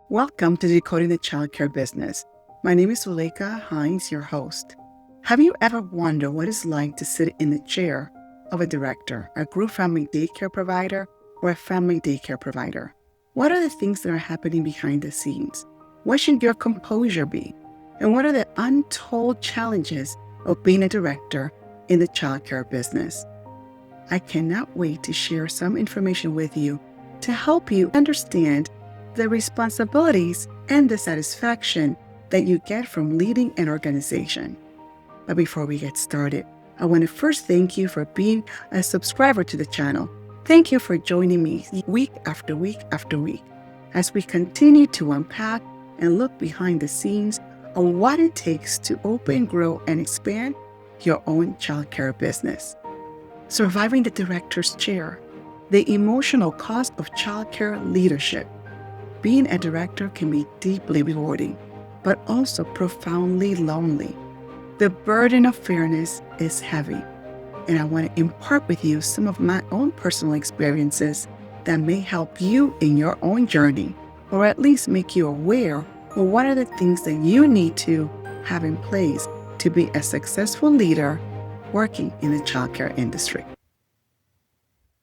Welcome to Decoding the Childcare Business. My name is Zuleika Hines, your host. Have you ever wondered what it's like to sit in the chair of a director, a group family daycare provider, or a family daycare provider? What are the things that are happening behind the scenes? What should your composure be? And what are the untold challenges of being a director in the childcare business? I cannot wait to share some information with you to help you understand the responsibilities and the satisfaction that you get from leading an organization. But before we get started, I want to first thank you for being a subscriber to the channel. Thank you for joining me week after week after week as we continue to unpack and look behind the scenes on what it takes to open, grow, and expand your own childcare business. Surviving the director's chair, the emotional cost of childcare leadership. Being a director can be deeply rewarding, but also profoundly lonely. The burden of fairness is heavy, and I want to impart with you some of my own personal experiences that may help you in your own journey, or at least make you aware of what are the things that you need to have in place to be a successful leader working in the childcare industry.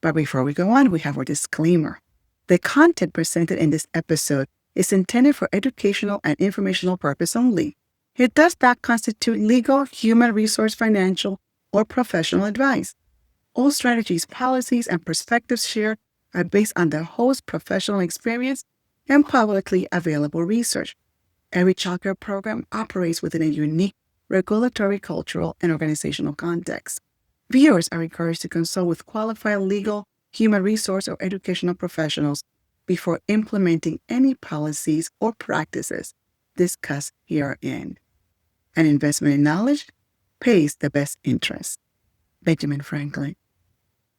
But before we go on, we have our disclaimer. The content presented in this episode is intended for educational and informational purpose only. It does not constitute legal, human resource, financial, or professional advice. All strategies, policies, and perspectives shared are based on the host's professional experience and publicly available research. Every childcare program operates within a unique regulatory, cultural, and organizational context. Viewers are encouraged to consult with qualified legal, human resource, or educational professionals before implementing any policies or practices discussed herein. An investment in knowledge pays the best interest. Benjamin Franklin.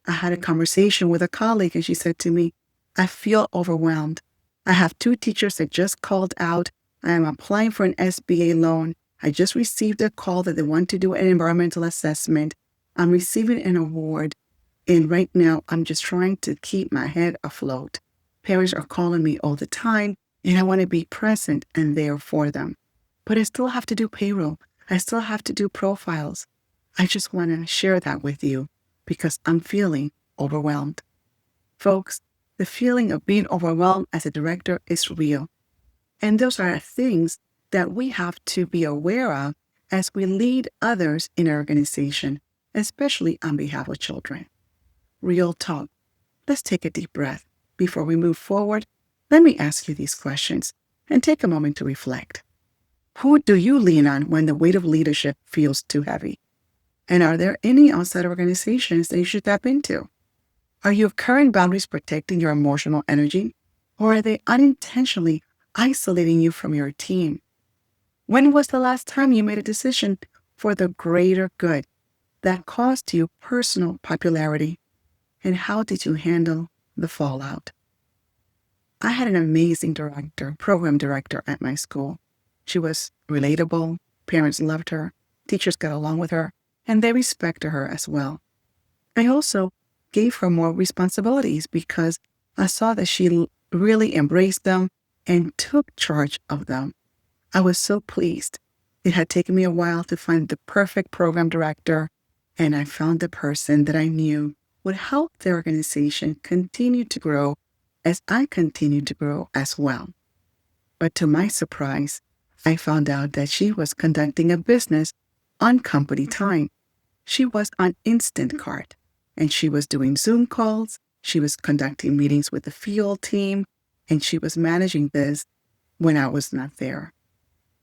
I had a conversation with a colleague and she said to me, I feel overwhelmed. I have 2 teachers that just called out. I am applying for an SBA loan. I just received a call that they want to do an environmental assessment. I'm receiving an award. And right now, I'm just trying to keep my head afloat. Parents are calling me all the time, and I want to be present and there for them. But I still have to do payroll. I still have to do profiles. I just want to share that with you because I'm feeling overwhelmed. Folks, the feeling of being overwhelmed as a director is real. And those are things that we have to be aware of as we lead others in our organization, especially on behalf of children. Real talk. Let's take a deep breath. Before we move forward, let me ask you these questions and take a moment to reflect. Who do you lean on when the weight of leadership feels too heavy? And are there any outside organizations that you should tap into? Are your current boundaries protecting your emotional energy, or are they unintentionally isolating you from your team? When was the last time you made a decision for the greater good that caused you personal popularity? And how did you handle the fallout? I had an amazing program director at my school. She was relatable, parents loved her, teachers got along with her, and they respected her as well. I also gave her more responsibilities because I saw that she really embraced them and took charge of them. I was so pleased. It had taken me a while to find the perfect program director, and I found the person that I knew would help the organization continue to grow as I continued to grow as well. But to my surprise, I found out that she was conducting a business on company time. She was on Instant Cart, and she was doing Zoom calls, she was conducting meetings with the field team, and she was managing this when I was not there.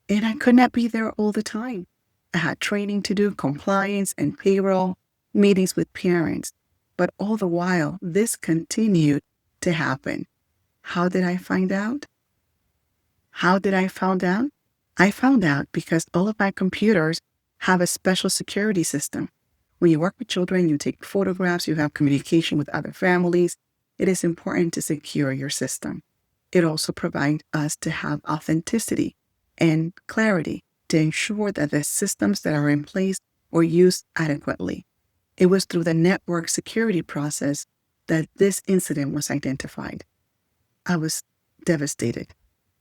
And I could not be there all the time. I had training to do, compliance and payroll, meetings with parents. But all the while, this continued to happen. How did I find out? I found out because all of my computers have a special security system. When you work with children, you take photographs, you have communication with other families. It is important to secure your system. It also provides us to have authenticity and clarity to ensure that the systems that are in place were used adequately. It was through the network security process that this incident was identified. I was devastated.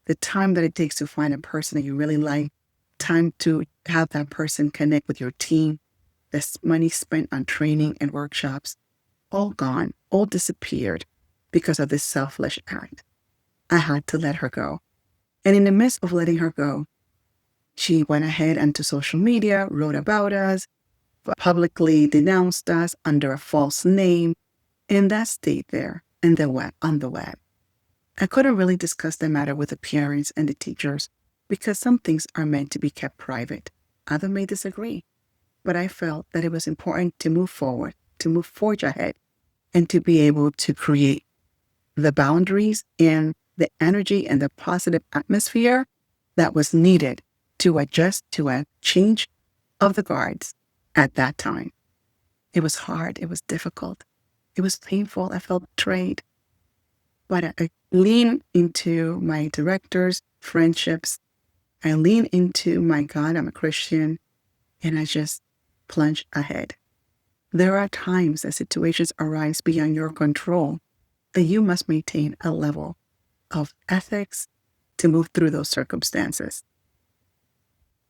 the time that it takes to find a person that you really like, time to have that person connect with your team, the money spent on training and workshops, all gone, all disappeared because of this selfish act. I had to let her go. And in the midst of letting her go, she went ahead onto social media, wrote about us, publicly denounced us under a false name, and that stayed there on the web. I couldn't really discuss the matter with the parents and the teachers because some things are meant to be kept private. Others may disagree, but I felt that it was important to move forward, to move forge ahead, and to be able to create the boundaries and the energy and the positive atmosphere that was needed to adjust to a change of the guards at that time. It was hard. It was difficult. It was painful. I felt betrayed. But I leaned into my directors' friendships. I leaned into my God, I'm a Christian, and I just plunged ahead. There are times that situations arise beyond your control that you must maintain a level of ethics to move through those circumstances.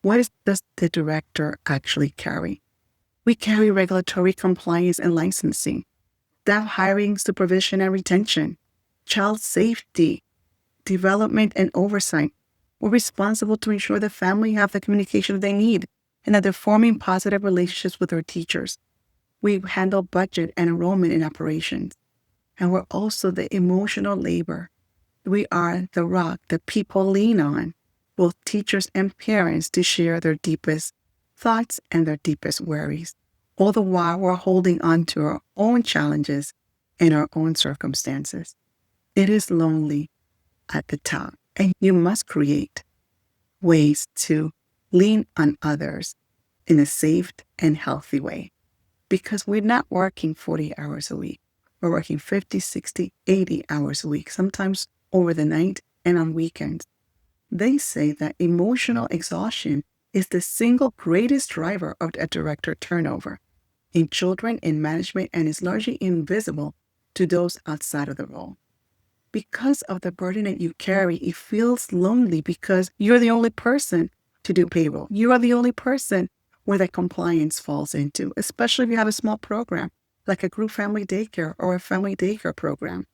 What does the director actually carry? We carry regulatory compliance and licensing, staff hiring, supervision, and retention, child safety, development, and oversight. We're responsible to ensure the family have the communication they need and that they're forming positive relationships with their teachers. We handle budget and enrollment in operations. And we're also the emotional labor. We are the rock that people lean on, both teachers and parents, to share their deepest thoughts and their deepest worries. All the while, we're holding on to our own challenges and our own circumstances. It is lonely at the top, and you must create ways to lean on others in a safe and healthy way, because we're not working 40 hours a week. We're working 50, 60, 80 hours a week, sometimes over the night and on weekends. They say that emotional exhaustion is the single greatest driver of a director turnover in children in management and is largely invisible to those outside of the role. Because of the burden that you carry, it feels lonely because you're the only person to do payroll. You are the only person where that compliance falls into, especially if you have a small program like a group family daycare or a family daycare program.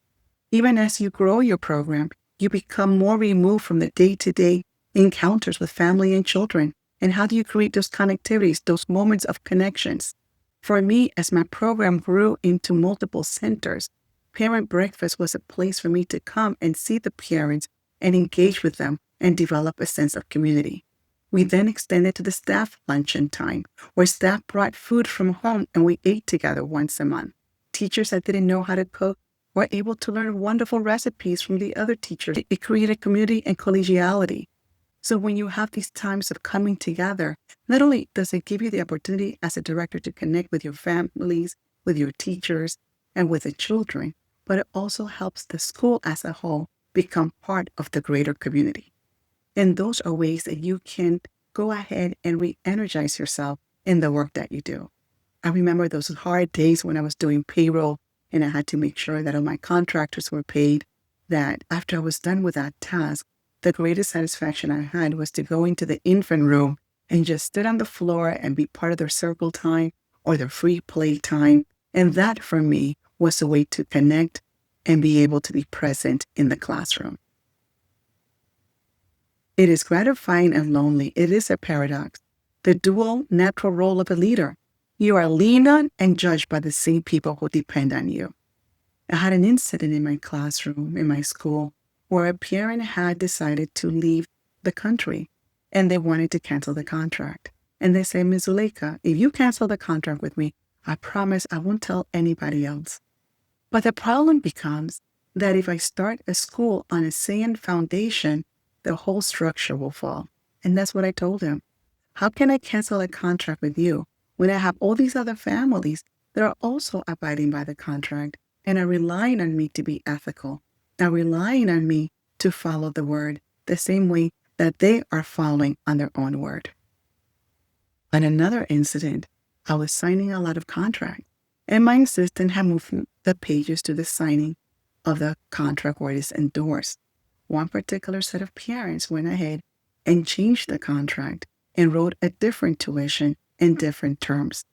Even as you grow your program, you become more removed from the day-to-day encounters with family and children. And how do you create those connectivities, those moments of connections? For me, as my program grew into multiple centers, Parent Breakfast was a place for me to come and see the parents and engage with them and develop a sense of community. We then extended to the staff luncheon time, where staff brought food from home and we ate together once a month. Teachers that didn't know how to cook were able to learn wonderful recipes from the other teachers. It created community and collegiality. So when you have these times of coming together, not only does it give you the opportunity as a director to connect with your families, with your teachers, and with the children, but it also helps the school as a whole become part of the greater community. And those are ways that you can go ahead and re-energize yourself in the work that you do. I remember those hard days when I was doing payroll and I had to make sure that all my contractors were paid, that after I was done with that task, the greatest satisfaction I had was to go into the infant room and just sit on the floor and be part of their circle time or their free play time. And that for me was a way to connect and be able to be present in the classroom. It is gratifying and lonely. It is a paradox. The dual natural role of a leader. You are leaned on and judged by the same people who depend on you. I had an incident in my classroom, in my school, where a parent had decided to leave the country and they wanted to cancel the contract. And they said, Ms. Zuleika, if you cancel the contract with me, I promise I won't tell anybody else. But the problem becomes that if I start a school on a sand foundation, the whole structure will fall. And that's what I told him. How can I cancel a contract with you when I have all these other families that are also abiding by the contract and are relying on me to be ethical, are relying on me to follow the word the same way that they are following on their own word? On another incident, I was signing a lot of contracts, and my assistant had moved the pages to the signing of the contract where it is endorsed. One particular set of parents went ahead and changed the contract and wrote a different tuition in different terms.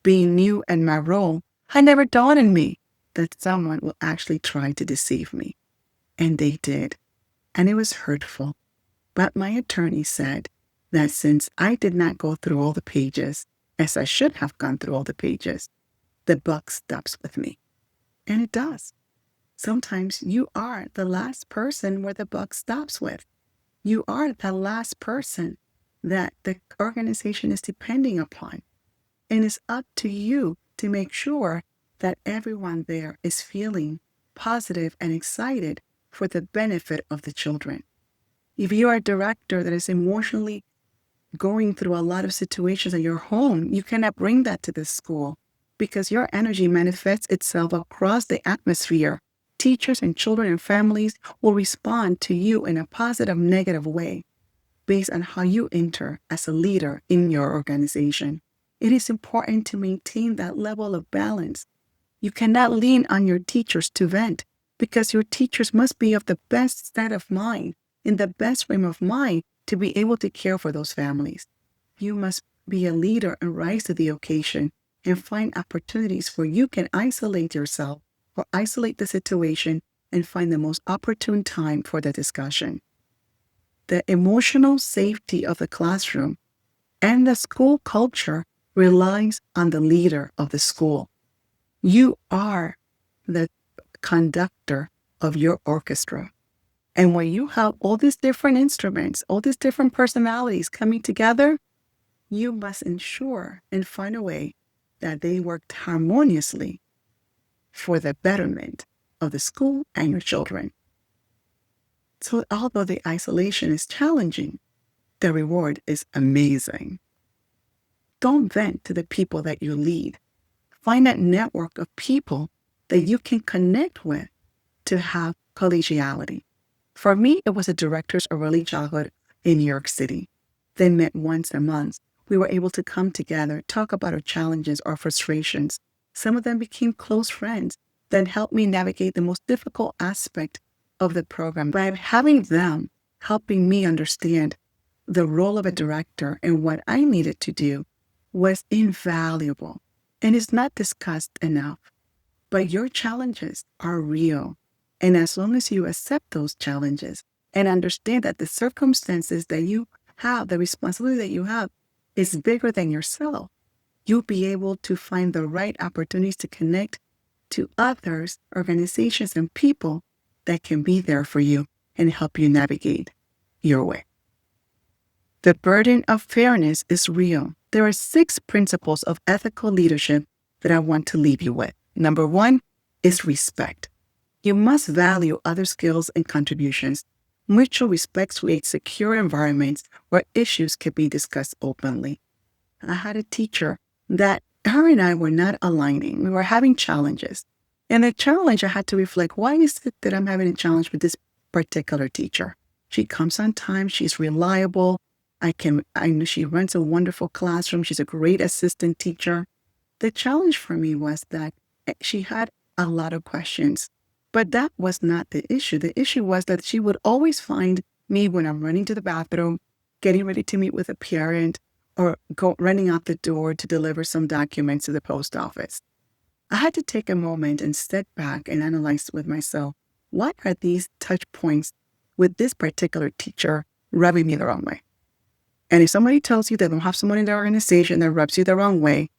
Being new in my role, had never dawned on me that someone will actually try to deceive me. And they did. And it was hurtful. But my attorney said that since I did not go through all the pages, as I should have gone through all the pages, the buck stops with me. And it does. Sometimes you are the last person where the buck stops with. You are the last person that the organization is depending upon. And it's up to you to make sure that everyone there is feeling positive and excited for the benefit of the children. If you are a director that is emotionally going through a lot of situations at your home, you cannot bring that to the school because your energy manifests itself across the atmosphere. Teachers and children and families will respond to you in a positive, negative way based on how you enter as a leader in your organization. It is important to maintain that level of balance. You cannot lean on your teachers to vent because your teachers must be of the best state of mind, in the best frame of mind to be able to care for those families. You must be a leader and rise to the occasion and find opportunities where you can isolate yourself or isolate the situation and find the most opportune time for the discussion. The emotional safety of the classroom and the school culture relies on the leader of the school. You are the conductor of your orchestra. And when you have all these different instruments, all these different personalities coming together, you must ensure and find a way that they work harmoniously for the betterment of the school and your children. So although the isolation is challenging, the reward is amazing. Don't vent to the people that you lead. Find that network of people that you can connect with to have collegiality. For me, it was the directors of early childhood in New York City. They met once a month. We were able to come together, talk about our challenges, our frustrations. Some of them became close friends that helped me navigate the most difficult aspect of the program by having them helping me understand the role of a director and what I needed to do was invaluable and is not discussed enough. But your challenges are real. And as long as you accept those challenges and understand that the circumstances that you have, the responsibility that you have is bigger than yourself, you'll be able to find the right opportunities to connect to others, organizations, and people that can be there for you and help you navigate your way. The burden of fairness is real. There are 6 principles of ethical leadership that I want to leave you with. Number 1 is respect. You must value other skills and contributions. Mutual respect creates secure environments where issues can be discussed openly. I had a teacher that her and I were not aligning. We were having challenges. And the challenge, I had to reflect, why is it that I'm having a challenge with this particular teacher? She comes on time. She's reliable. I know she runs a wonderful classroom. She's a great assistant teacher. The challenge for me was that she had a lot of questions, but that was not the issue. The issue was that she would always find me when I'm running to the bathroom, getting ready to meet with a parent, or running out the door to deliver some documents to the post office. I had to take a moment and step back and analyze with myself, what are these touch points with this particular teacher rubbing me the wrong way? And if somebody tells you they don't have someone in their organization that rubs you the wrong way,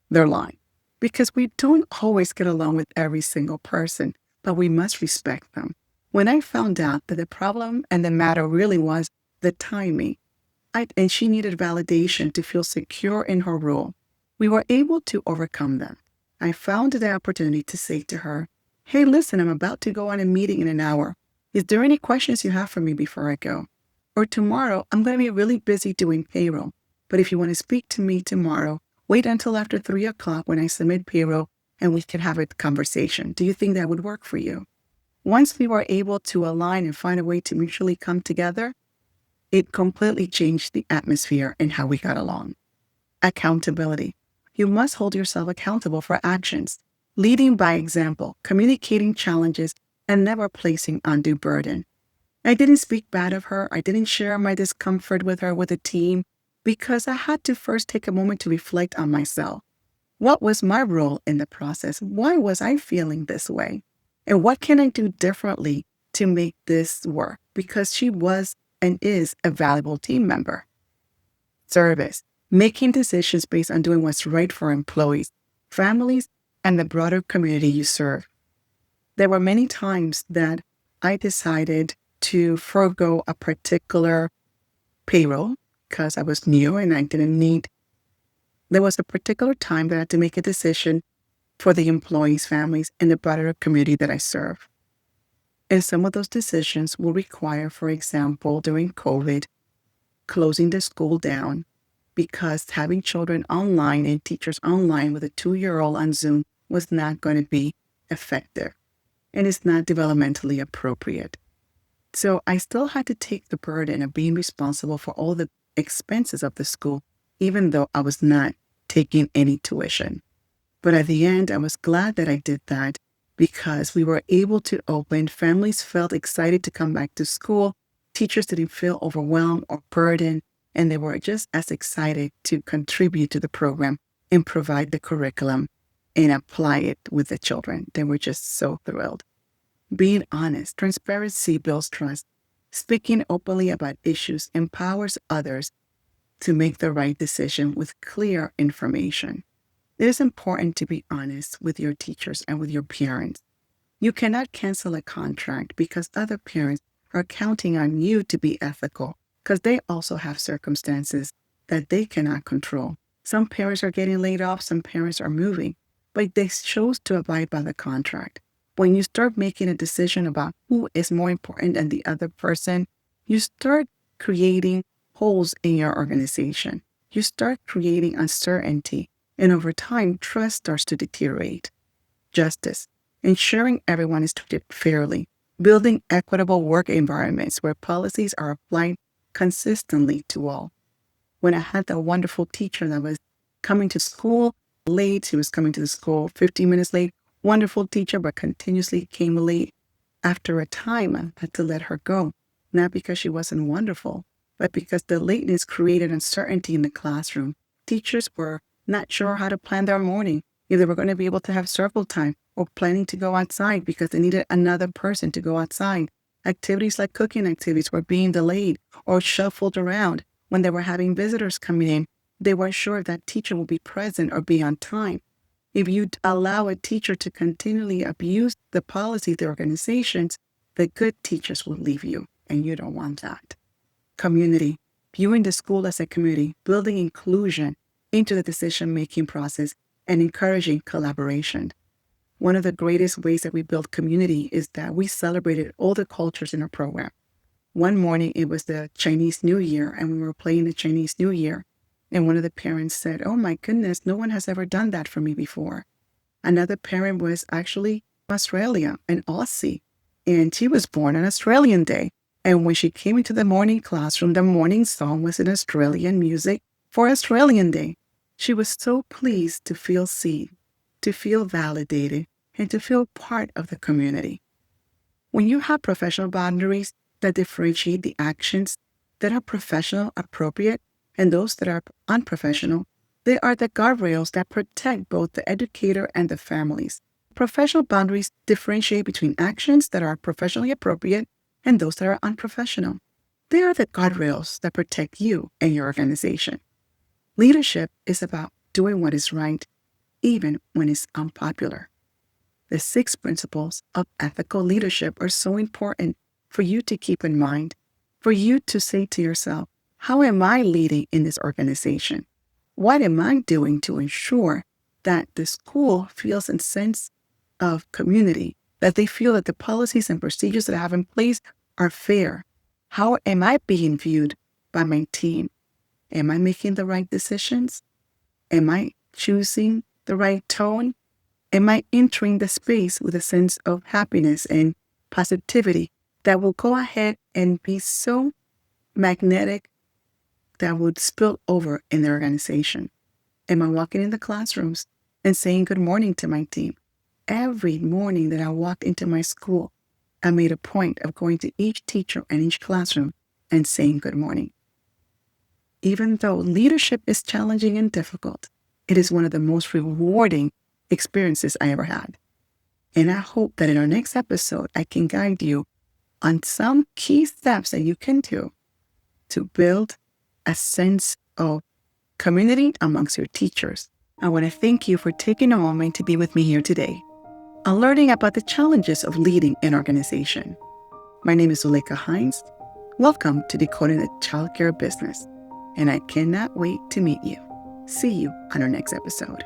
they're lying. Because we don't always get along with every single person, but we must respect them. When I found out that the problem and the matter really was the timing, and she needed validation to feel secure in her role, we were able to overcome them. I found the opportunity to say to her, hey, listen, I'm about to go on a meeting in an hour. Is there any questions you have for me before I go? Or tomorrow, I'm going to be really busy doing payroll. But if you want to speak to me tomorrow, wait until after 3 o'clock when I submit payroll and we can have a conversation. Do you think that would work for you? Once we were able to align and find a way to mutually come together, it completely changed the atmosphere and how we got along. Accountability. You must hold yourself accountable for actions, leading by example, communicating challenges, and never placing undue burden. I didn't speak bad of her. I didn't share my discomfort with her, with the team, because I had to first take a moment to reflect on myself. What was my role in the process? Why was I feeling this way? And what can I do differently to make this work? Because she was and is a valuable team member. Service, making decisions based on doing what's right for employees, families, and the broader community you serve. There were many times that I decided to forego a particular payroll because I was new and I didn't need. There was a particular time that I had to make a decision for the employees, families, and the broader community that I serve. And some of those decisions will require, for example, during COVID, closing the school down because having children online and teachers online with a 2-year-old on Zoom was not going to be effective and it's not developmentally appropriate. So I still had to take the burden of being responsible for all the expenses of the school, even though I was not taking any tuition. But at the end, I was glad that I did that because we were able to open. Families felt excited to come back to school. Teachers didn't feel overwhelmed or burdened, and they were just as excited to contribute to the program and provide the curriculum and apply it with the children. They were just so thrilled. Being honest, transparency builds trust. Speaking openly about issues empowers others to make the right decision with clear information. It is important to be honest with your teachers and with your parents. You cannot cancel a contract because other parents are counting on you to be ethical because they also have circumstances that they cannot control. Some parents are getting laid off, some parents are moving, but they chose to abide by the contract. When you start making a decision about who is more important than the other person, you start creating holes in your organization. You start creating uncertainty. And over time, trust starts to deteriorate. Justice, ensuring everyone is treated fairly, building equitable work environments where policies are applied consistently to all. When I had that wonderful teacher that was coming to school late, she was coming to the school 15 minutes late, wonderful teacher, but continuously came late. After a time, I had to let her go, not because she wasn't wonderful, but because the lateness created uncertainty in the classroom. Teachers were not sure how to plan their morning, if they were going to be able to have circle time or planning to go outside because they needed another person to go outside. Activities like cooking activities were being delayed or shuffled around. When they were having visitors coming in, they weren't sure if that teacher will be present or be on time. If you allow a teacher to continually abuse the policy of the organizations, the good teachers will leave you, and you don't want that. Community, viewing the school as a community, building inclusion into the decision-making process, and encouraging collaboration. One of the greatest ways that we build community is that we celebrated all the cultures in our program. One morning, it was the Chinese New Year, and we were playing the Chinese New Year. And one of the parents said, "Oh my goodness, no one has ever done that for me before." Another parent was actually Australia, an Aussie, and she was born on Australian Day. And when she came into the morning classroom, the morning song was in Australian music for Australian Day. She was so pleased to feel seen, to feel validated, and to feel part of the community. When you have professional boundaries that differentiate the actions that are professional, appropriate, and those that are unprofessional, they are the guardrails that protect both the educator and the families. Professional boundaries differentiate between actions that are professionally appropriate and those that are unprofessional. They are the guardrails that protect you and your organization. Leadership is about doing what is right, even when it's unpopular. The 6 principles of ethical leadership are so important for you to keep in mind, for you to say to yourself, how am I leading in this organization? What am I doing to ensure that the school feels a sense of community, that they feel that the policies and procedures that I have in place are fair? How am I being viewed by my team? Am I making the right decisions? Am I choosing the right tone? Am I entering the space with a sense of happiness and positivity that will go ahead and be so magnetic that would spill over in the organization? Am I walking in the classrooms and saying good morning to my team? Every morning that I walked into my school, I made a point of going to each teacher and each classroom and saying good morning. Even though leadership is challenging and difficult, it is one of the most rewarding experiences I ever had. And I hope that in our next episode, I can guide you on some key steps that you can do to build a sense of community amongst your teachers. I want to thank you for taking a moment to be with me here today and learning about the challenges of leading an organization. My name is Zuleika Hines. Welcome to Decoding the Childcare Business, and I cannot wait to meet you. See you on our next episode.